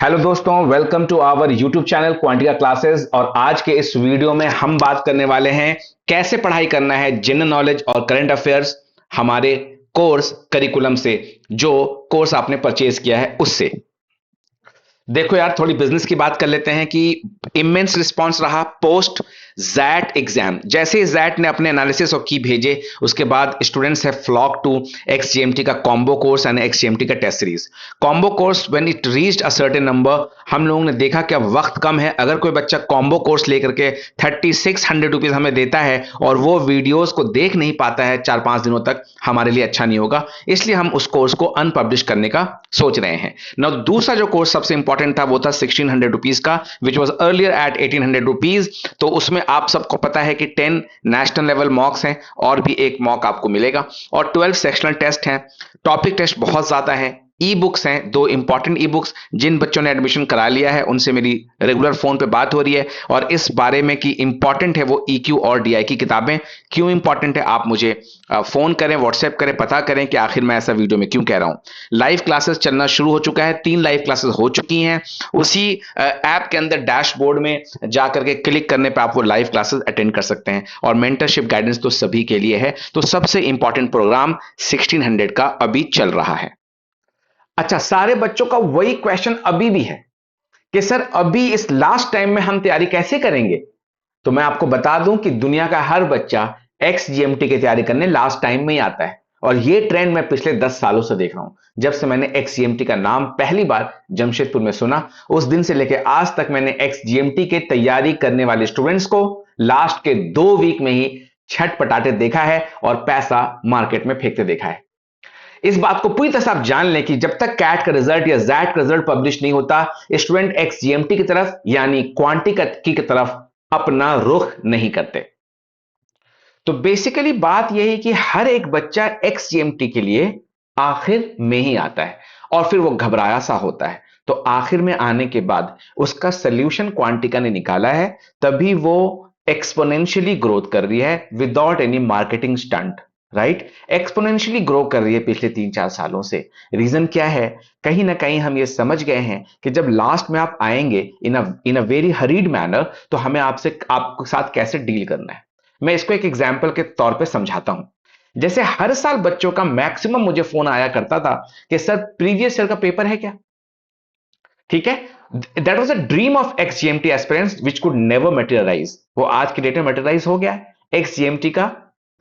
Hello दोस्तों, welcome to our YouTube channel Quantica classes. और आज के इस वीडियो में हम बात करने वाले हैं कैसे पढ़ाई करना है जनरल नॉलेज और करंट अफेयर्स हमारे कोर्स करिकुलम से, जो कोर्स आपने परचेज किया है उससे। देखो यार, थोड़ी बिजनेस की बात कर लेते हैं कि इमेंस रिस्पांस रहा पोस्ट जैट एग्जाम। जैसे ही जैट ने अपने एनालिसिस और की भेजे, उसके बाद students have flock to XGMT का कॉम्बो कोर्स एंड एक्सजीएमटी का test series. Combo course when it reached a certain number, हम लोगों ने देखा कि अब वक्त कम है। अगर कोई बच्चा कॉम्बो कोर्स लेकर के 3600 रुपीज हमें देता है और वो वीडियोस को देख नहीं पाता है 4-5 दिनों तक, हमारे लिए अच्छा नहीं होगा। इसलिए हम उस कोर्स को अनपब्लिश करने का सोच रहे हैं ना। दूसरा जो कोर्स सबसे इंपॉर्टेंट था वो था 1600 रुपीज का, which was earlier at 1800 rupees. तो उसमें आप सबको पता है कि 10 नेशनल लेवल मॉक्स हैं और भी एक मॉक आपको मिलेगा, और 12 सेक्शनल टेस्ट हैं। टॉपिक टेस्ट बहुत ज्यादा है। ई बुक्स हैं, 2 इंपॉर्टेंट ई बुक्स। जिन बच्चों ने एडमिशन करा लिया है उनसे मेरी रेगुलर फोन पे बात हो रही है और इस बारे में कि इंपॉर्टेंट है वो ईक्यू और डीआई की किताबें। क्यों इंपॉर्टेंट है, आप मुझे फोन करें, व्हाट्सएप करें, पता करें कि आखिर मैं ऐसा वीडियो में क्यों कह रहा हूं। लाइव क्लासेस चलना शुरू हो चुका है, 3 लाइव क्लासेस हो चुकी हैं। उसी ऐप के अंदर डैशबोर्ड में जाकर के क्लिक करने पे आप वो लाइव क्लासेस अटेंड कर सकते हैं। और मेंटरशिप गाइडेंस तो सभी के लिए है। तो सबसे इंपॉर्टेंट प्रोग्राम 1600 का अभी चल रहा है। अच्छा, सारे बच्चों का वही क्वेश्चन अभी भी है कि सर अभी इस लास्ट टाइम में हम तैयारी कैसे करेंगे। तो मैं आपको बता दूं कि दुनिया का हर बच्चा एक्सजीएमटी की तैयारी करने लास्ट टाइम में ही आता है। और ये ट्रेंड मैं पिछले 10 सालों से देख रहा हूं। जब से मैंने एक्सजीएमटी का नाम पहली बार जमशेदपुर में सुना, उस दिन से लेकर आज तक मैंने एक्सजीएमटी की तैयारी करने वाले स्टूडेंट्स को लास्ट के 2 वीक में ही छटपटाते देखा है और पैसा मार्केट में फेंकते देखा है। इस बात को पूरी तरह से आप जान लें कि जब तक कैट का रिजल्ट या जैट का रिजल्ट पब्लिश नहीं होता, स्टूडेंट एक्सजीएमटी की तरफ यानी क्वांटिका की तरफ अपना रुख नहीं करते। तो बेसिकली बात यह है कि हर एक बच्चा एक्सजीएमटी के लिए आखिर में ही आता है और फिर वो घबराया सा होता है। तो आखिर में आने के बाद उसका सोल्यूशन क्वांटिका ने निकाला है, तभी वो एक्सपोनेंशियली ग्रोथ कर रही है without any marketing stunt. Right, exponentially grow कर रही है पिछले 3-4 सालों से। रीजन क्या है? कहीं ना कहीं हम ये समझ गए हैं कि जब लास्ट में आप आएंगे इन अ वेरी हरीड मैनर, तो हमें आपके साथ कैसे डील करना है। मैं इसको एक एग्जाम्पल के तौर पे समझाता हूं। जैसे हर साल बच्चों का मैक्सिमम मुझे फोन आया करता था कि सर प्रीवियस ईयर का पेपर है क्या। ठीक है, that was a dream of XGMT aspirants which could never materialise. वो आज की डेट में मटेरियलाइज हो गया है। एक्सजीएमटी का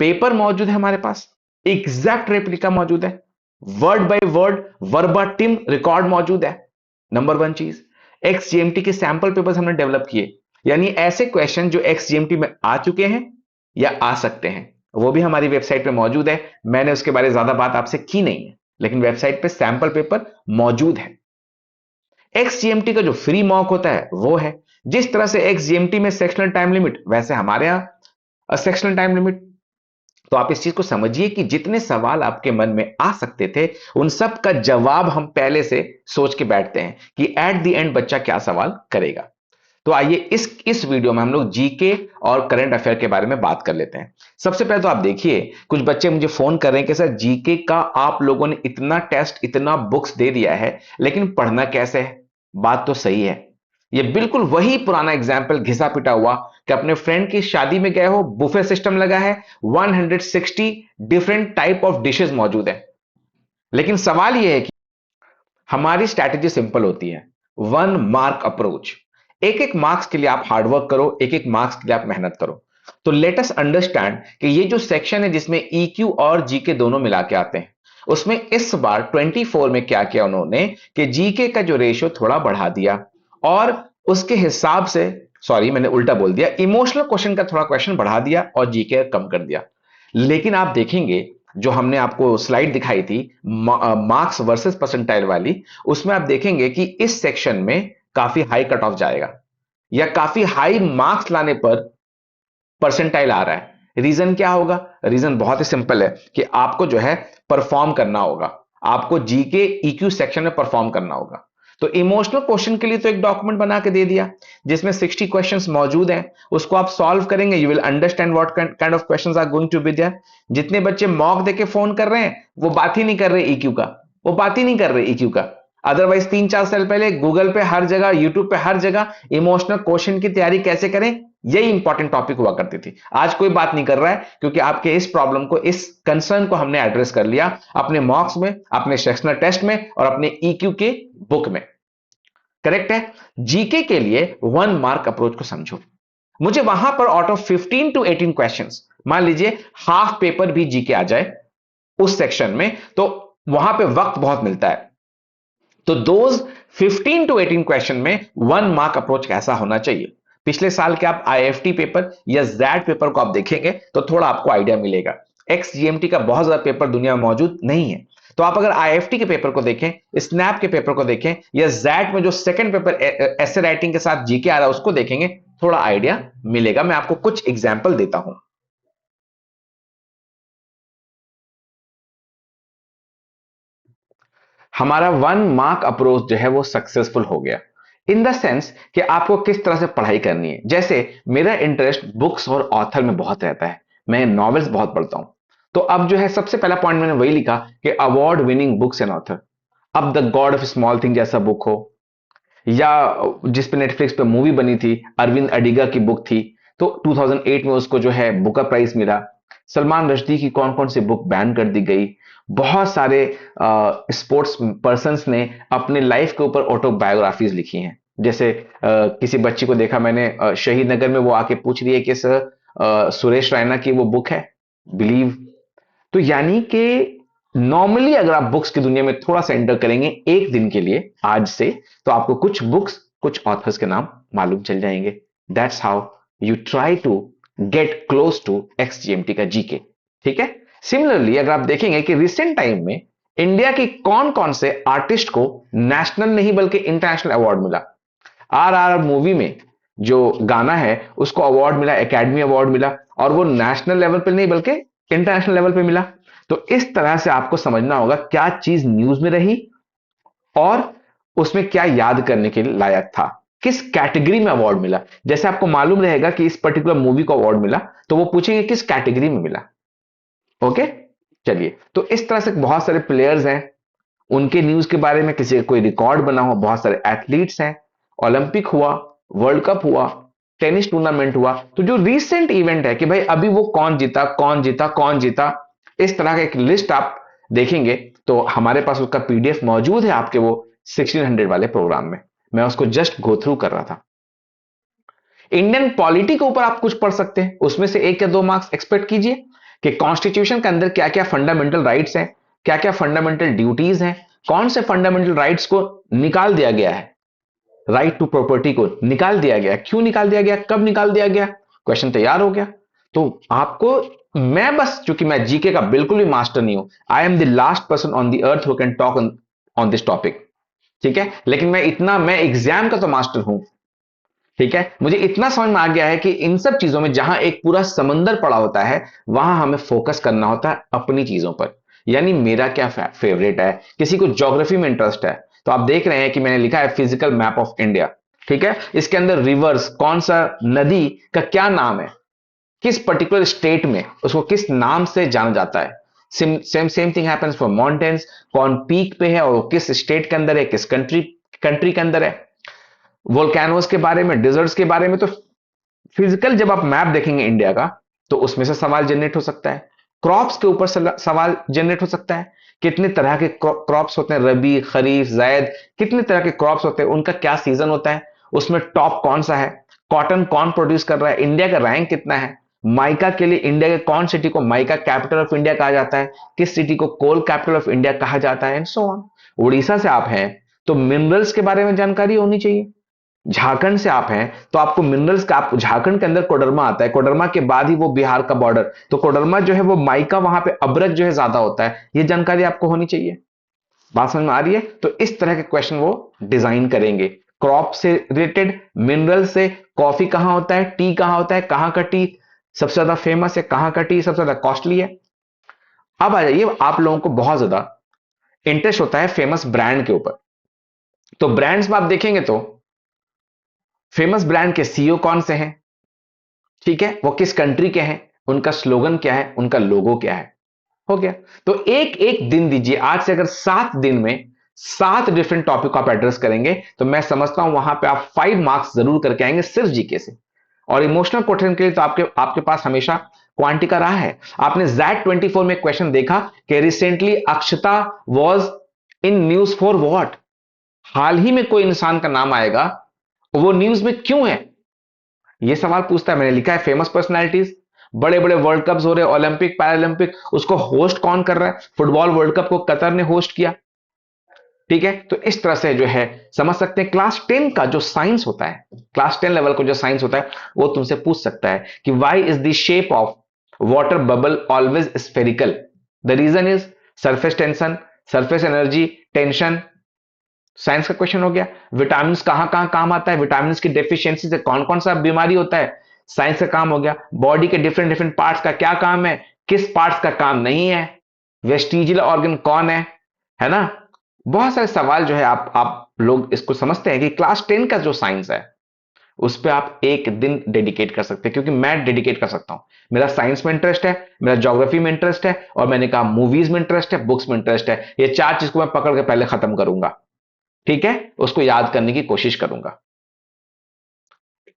पेपर मौजूद है हमारे पास, एग्जैक्ट रेप्लिका मौजूद है, वर्ड बाय वर्ड वर्बाटिम रिकॉर्ड मौजूद है। नंबर 1 चीज, एक्सजीएमटी के सैंपल पेपर्स हमने डेवलप किए, यानी ऐसे क्वेश्चन जो एक्सजीएमटी में आ चुके हैं या आ सकते हैं, वो भी हमारी वेबसाइट पे मौजूद है। मैंने उसके बारे में ज्यादा बात आपसे की नहीं है, लेकिन वेबसाइट पे सैंपल पेपर मौजूद है। एक्सजीएमटी का जो फ्री मॉक होता है वो है। जिस तरह से एक्सजीएमटी में सेक्शनल टाइम लिमिट, वैसे हमारे यहां सेक्शनल टाइम लिमिट। तो आप इस चीज को समझिए कि जितने सवाल आपके मन में आ सकते थे, उन सब का जवाब हम पहले से सोच के बैठते हैं कि एट द एंड बच्चा क्या सवाल करेगा। तो आइए इस वीडियो में हम लोग जीके और करंट अफेयर के बारे में बात कर लेते हैं। सबसे पहले तो आप देखिए, कुछ बच्चे मुझे फोन कर रहे हैं कि सर जीके का आप लोगों ने इतना टेस्ट, इतना बुक्स दे दिया है, लेकिन पढ़ना कैसे है। बात तो सही है। ये बिल्कुल वही पुराना एग्जाम्पल घिसा पिटा हुआ कि अपने फ्रेंड की शादी में गए हो, बुफे सिस्टम लगा है, 160 डिफरेंट टाइप ऑफ डिशेस मौजूद है। लेकिन सवाल यह है कि हमारी स्ट्रैटेजी सिंपल होती है, 1 मार्क अप्रोच। एक एक मार्क्स के लिए आप हार्डवर्क करो, एक एक मार्क्स के लिए आप मेहनत करो। तो लेट अस अंडरस्टैंड कि ये जो सेक्शन है जिसमें ईक्यू और जीके दोनों मिला के आते हैं, उसमें इस बार 24 में क्या किया उन्होंने कि जीके का जो रेशियो थोड़ा बढ़ा दिया और उसके हिसाब से, सॉरी मैंने उल्टा बोल दिया, इमोशनल क्वेश्चन का थोड़ा क्वेश्चन बढ़ा दिया और जीके कम कर दिया। लेकिन आप देखेंगे जो हमने आपको स्लाइड दिखाई थी मार्क्स वर्सेस परसेंटाइल वाली, उसमें आप देखेंगे कि इस सेक्शन में काफी हाई कट ऑफ जाएगा या काफी हाई मार्क्स लाने पर परसेंटाइल आ रहा है। रीजन क्या होगा? रीजन बहुत ही सिंपल है कि आपको जो है परफॉर्म करना होगा, आपको जीके ईक्यू सेक्शन में परफॉर्म करना होगा। तो इमोशनल क्वेश्चन के लिए तो एक डॉक्यूमेंट बना के दे दिया जिसमें 60 क्वेश्चंस मौजूद हैं, उसको आप सॉल्व करेंगे, you will understand what kind of questions are going to be there. जितने बच्चे मॉक देके फोन कर रहे हैं वो बात ही नहीं कर रहे ईक्यू का, वो बात ही नहीं कर रहे ईक्यू का। अदरवाइज 3-4 साल पहले गूगल पे हर जगह, यूट्यूब पे हर जगह इमोशनल क्वेश्चन की तैयारी कैसे करें, यही इंपॉर्टेंट टॉपिक हुआ करती थी। आज कोई बात नहीं कर रहा है, क्योंकि आपके इस प्रॉब्लम को, इस कंसर्न को हमने एड्रेस कर लिया अपने मॉक्स में, अपने सेक्शनल टेस्ट में और अपने ईक्यू के बुक में। करेक्ट है। जीके के लिए 1 मार्क अप्रोच को समझो। मुझे वहां पर आउट ऑफ 15 to 18 क्वेश्चंस, मान लीजिए हाफ पेपर भी जीके आ जाए उस सेक्शन में, तो वहां पे वक्त बहुत मिलता है। तो दोज 15 to 18 क्वेश्चन में 1 मार्क अप्रोच कैसा होना चाहिए। पिछले साल के आप आईएफटी पेपर या जैड पेपर को आप देखेंगे तो थोड़ा आपको आइडिया मिलेगा। एक्सजीएमटी का बहुत ज्यादा पेपर दुनिया में मौजूद नहीं है। तो आप अगर आईएफटी के पेपर को देखें, स्नैप के पेपर को देखें, या जैड में जो सेकंड पेपर एसे राइटिंग के साथ जीके आ रहा है उसको देखेंगे, थोड़ा आइडिया मिलेगा। मैं आपको कुछ एग्जाम्पल देता हूं। हमारा 1 मार्क अप्रोच जो है वो सक्सेसफुल हो गया, इन द सेंस कि आपको किस तरह से पढ़ाई करनी है। जैसे मेरा इंटरेस्ट बुक्स और ऑथर में बहुत रहता है, मैं नॉवेल्स बहुत पढ़ता हूं। तो अब जो है सबसे पहला पॉइंट मैंने वही लिखा कि award winning books and author. अब the God of Small Thing जैसा बुक हो, या जिस पे नेटफ्लिक्स पे मूवी बनी थी, अरविंद अडिगा की बुक थी, तो 2008 में उसको जो है बुकर प्राइज मिला। सलमान रश्दी की कौन कौन सी बुक बैन कर दी गई। बहुत सारे स्पोर्ट्स पर्सन्स ने अपने लाइफ के ऊपर ऑटोबायोग्राफीज लिखी हैं। जैसे किसी बच्ची को देखा मैंने शहीद नगर में, वो आके पूछ रही है कि सर सुरेश रैना की वो बुक है बिलीव। तो यानी कि नॉर्मली अगर आप बुक्स की दुनिया में थोड़ा सा एंटर करेंगे एक दिन के लिए आज से, तो आपको कुछ बुक्स, कुछ ऑथर्स के नाम मालूम चल जाएंगे। That's how you try to get close to XGMT का जीके। ठीक है। सिमिलरली अगर आप देखेंगे कि रिसेंट टाइम में इंडिया के कौन कौन से आर्टिस्ट को नेशनल नहीं बल्कि इंटरनेशनल अवार्ड मिला। आर मूवी में जो गाना है उसको अवार्ड मिला, एकेडमी अवार्ड मिला, और वो नेशनल लेवल पे नहीं बल्कि इंटरनेशनल लेवल पे मिला। तो इस तरह से आपको समझना होगा क्या चीज न्यूज में रही और उसमें क्या याद करने के लायक था, किस कैटेगरी में अवार्ड मिला। जैसे आपको मालूम रहेगा कि इस पर्टिकुलर मूवी को अवार्ड मिला, तो वो पूछेंगे किस कैटेगरी में मिला। ओके। चलिए, तो इस तरह से बहुत सारे प्लेयर्स हैं, उनके न्यूज के बारे में, किसी का कोई रिकॉर्ड बना हो, बहुत सारे एथलीट्स हैं, ओलंपिक हुआ, वर्ल्ड कप हुआ, टेनिस टूर्नामेंट हुआ। तो जो रीसेंट इवेंट है कि भाई अभी वो कौन जीता, कौन जीता, कौन जीता, इस तरह का एक लिस्ट आप देखेंगे तो हमारे पास उसका पीडीएफ मौजूद है आपके वो 1600 वाले प्रोग्राम में। मैं उसको जस्ट गो थ्रू कर रहा था। इंडियन पॉलिटी के ऊपर आप कुछ पढ़ सकते हैं, उसमें से 1 या 2 मार्क्स एक्सपेक्ट कीजिए कि कॉन्स्टिट्यूशन के अंदर क्या क्या फंडामेंटल राइट्स हैं, क्या क्या फंडामेंटल ड्यूटीज हैं, कौन से फंडामेंटल राइट्स को निकाल दिया गया है। राइट टू प्रॉपर्टी को निकाल दिया गया, क्यों निकाल दिया गया, कब निकाल दिया गया, क्वेश्चन तैयार हो गया। तो आपको, मैं बस, चूंकि मैं जीके का बिल्कुल भी मास्टर नहीं हूं, I am the last person on the earth who can talk on this topic. ठीक है, लेकिन मैं एग्जाम का तो मास्टर हूं। ठीक है, मुझे इतना समझ में आ गया है कि इन सब चीजों में जहां एक पूरा समंदर पड़ा होता है, वहां हमें फोकस करना होता है अपनी चीजों पर। यानी मेरा क्या फेवरेट है, किसी को ज्योग्राफी में इंटरेस्ट है, तो आप देख रहे हैं कि मैंने लिखा है फिजिकल मैप ऑफ इंडिया। ठीक है, इसके अंदर रिवर्स, कौन सा नदी का क्या नाम है, किस पर्टिकुलर स्टेट में उसको किस नाम से जाना जाता है। Same thing happens for mountains, कौन पीक पे है और वो किस स्टेट के अंदर है, किस कंट्री के अंदर है। वोल्केनोस के बारे में, डिजर्ट्स के बारे में। तो फिजिकल जब आप मैप देखेंगे इंडिया का, तो उसमें से सवाल जनरेट हो सकता है। क्रॉप्स के ऊपर सवाल जनरेट हो सकता है, कितने तरह के क्रॉप्स होते हैं, रबी, खरीफ, जायद, कितने तरह के क्रॉप्स होते हैं, उनका क्या सीजन होता है, उसमें टॉप कौन सा है, कॉटन कौन प्रोड्यूस कर रहा है, इंडिया का रैंक कितना है, माइका के लिए इंडिया के कौन सिटी को माइका कैपिटल ऑफ इंडिया कहा जाता है, किस सिटी को कोल कैपिटल ऑफ इंडिया कहा जाता है, एंड सो ऑन। उड़ीसा से आप हैं तो मिनरल्स के बारे में जानकारी होनी चाहिए। झारखंड से आप हैं तो आपको मिनरल्स का, आप झारखंड के अंदर कोडरमा आता है, कोडरमा के बाद ही वो बिहार का बॉर्डर, तो कोडरमा जो है वो माइका, वहां पे अब्रक जो है ज्यादा होता है, ये जानकारी आपको होनी चाहिए। बात समझ में आ रही है। तो इस तरह के क्वेश्चन वो डिजाइन करेंगे, क्रॉप से रिलेटेड, मिनरल से, कॉफी कहां होता है, टी कहां होता है, कहां का टी सबसे ज्यादा फेमस है, कहां का टी सबसे ज्यादा कॉस्टली है। अब आ जाइए, आप लोगों को बहुत ज्यादा इंटरेस्ट होता है फेमस ब्रांड के ऊपर। तो ब्रांड्स में आप देखेंगे तो फेमस ब्रांड के सीईओ कौन से हैं, ठीक है, वो किस कंट्री के हैं, उनका स्लोगन क्या है, उनका लोगो क्या है। हो गया। तो एक एक दिन दीजिए, आज से अगर 7 दिन में 7 डिफरेंट टॉपिक को आप एड्रेस करेंगे, तो मैं समझता हूं वहां पे आप 5 मार्क्स जरूर करके आएंगे सिर्फ जीके से। और इमोशनल क्वेश्चन के लिए तो आपके आपके पास हमेशा क्वांटिका रहा है। आपने Z24 में क्वेश्चन देखा कि recently Akshata was in news for what. हाल ही में कोई इंसान का नाम आएगा, वो न्यूज में क्यों है, ये सवाल पूछता है। मैंने लिखा है फेमस पर्सनालिटीज, बड़े बड़े वर्ल्ड कप्स हो रहे, ओलंपिक पैरालंपिक, उसको होस्ट कौन कर रहा है? फुटबॉल वर्ल्ड कप को कतर ने होस्ट किया। ठीक है, तो इस तरह से जो है समझ सकते हैं। क्लास 10 का जो साइंस होता है, क्लास 10 लेवल का जो साइंस होता है, वो तुमसे पूछ सकता है कि why is the shape of water bubble always spherical? The reason is surface tension, surface energy, tension. Science का क्वेश्चन हो गया। विटामिन कहां कहां काम आता है, विटामिन की डेफिशिएंसी से कौन कौन सा बीमारी होता है, साइंस का काम हो गया। बॉडी के डिफरेंट डिफरेंट पार्ट्स का क्या काम है, किस पार्ट्स का काम नहीं है, वेस्टिजियल ऑर्गन कौन है ना। बहुत सारे सवाल जो है आप लोग इसको समझते हैं कि क्लास 10 का जो साइंस है उस पर आप एक दिन डेडिकेट कर सकते हैं, क्योंकि मैं डेडिकेट कर सकता हूं। मेरा साइंस में इंटरेस्ट है, मेरा ज्योग्राफी में इंटरेस्ट है, और मैंने कहा मूवीज में इंटरेस्ट है, बुक्स में इंटरेस्ट है। ये 4 चीज को मैं पकड़ के पहले खत्म करूंगा, ठीक है, उसको याद करने की कोशिश करूंगा।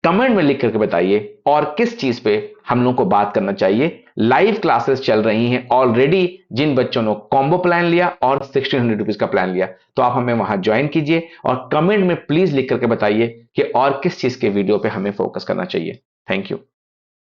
कमेंट में लिख करके बताइए और किस चीज पे हम लोग को बात करना चाहिए। लाइव क्लासेस चल रही हैं ऑलरेडी। जिन बच्चों ने कॉम्बो प्लान लिया और 1600 रुपीज का प्लान लिया, तो आप हमें वहां ज्वाइन कीजिए और कमेंट में प्लीज लिख करके बताइए कि और किस चीज के वीडियो पे हमें फोकस करना चाहिए। Thank you.